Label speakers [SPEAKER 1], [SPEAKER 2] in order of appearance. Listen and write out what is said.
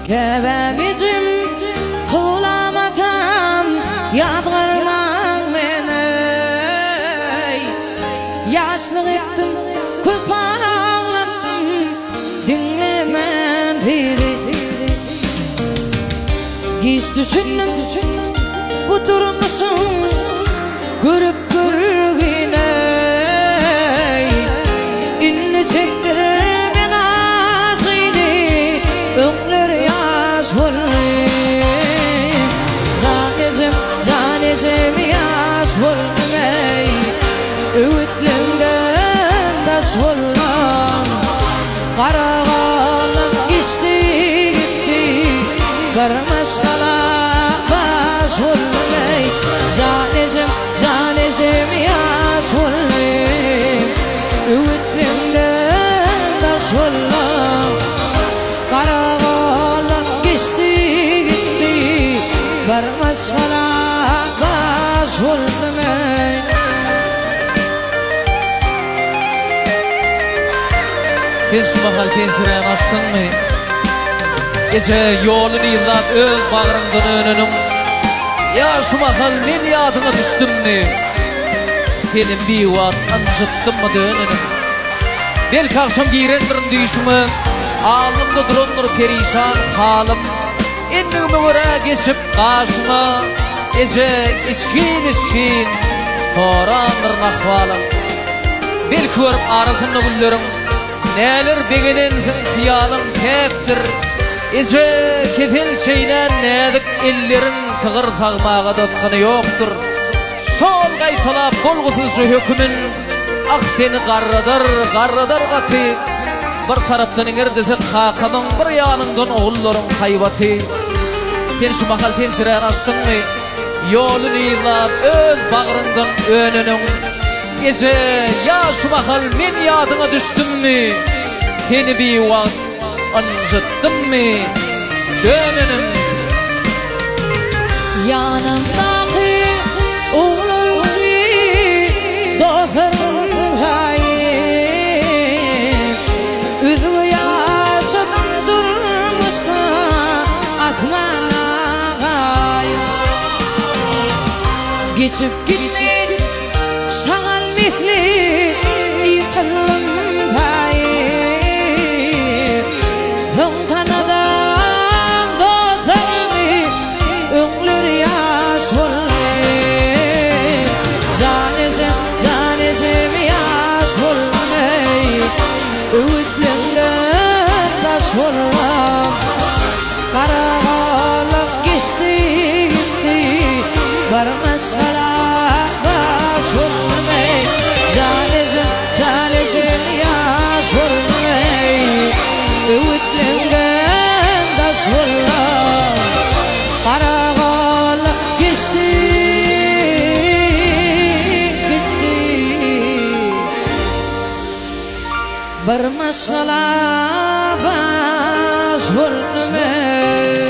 [SPEAKER 1] Gebemizim kulamatam yadgırman meni. Yaşlık ettim, köp ağlattım, dinlemen dili. Hiç düşündüm, bu durmuşum, görüp görgüne. İnni çektirir ben ağzıydı, ömür yaş bulmayı. Canecem yaş bulmayı, öğütlünden taş bulmam. Karavanım geçti gitti, karmaş kala baş bulmayı. Canecem yaş bulmayı, öğütlünden taş bulmam. Karavanım geçti gitti, karmaş kala baş bulmayı.
[SPEAKER 2] Biz şu mahal pencereni açtın mı? Gece yolunu yıllar öz bağrından önünüm. Ya şu mahal men yadına düştüm mü? Senin bir vat anjıttım mı dönünüm? Belki akşam girendirin düşümü, ağlımda durandır perişan halim. Ennime göre geçip karşıma, gece işkin sorandır nakvalım. Belki varıp arasında güllerim, neler begenensin hiyalım teptir. Ece ketel şeyler nedik ellerin tığır tağmağa datkanı yoktur. Sol gaytalap bolgusuzcu hükümün ak seni garradar gatı. Bir taraftan inerdesin kakamın, bir yanından oğulların hayvatı. Sen şu mahal pencereni açtın mı? Yolunu yıllar öz bağrından önünün. Gece ya şu mahal men yadına düştüm mü? Seni bir vaat anjıttım mı? Dönünüm.
[SPEAKER 1] Yanımdaki oğlunu doğurun hayır. Üzümü yaşadım durmuşta akmana hayır. Geçip gitti şağal mihli yıkılım hayır. Zıntanadan doğdurmi ömür yaş bulmayı. Canecem yaş bulmayı, öğütlünden taş bulmam. Karavanım geçti gitti, varmaz kala baş bulmayı. Canecem yaş bulmayı, öğütlünden taş bulmam. Karavanım geçti gitti, varmaz kala baş bulmayı.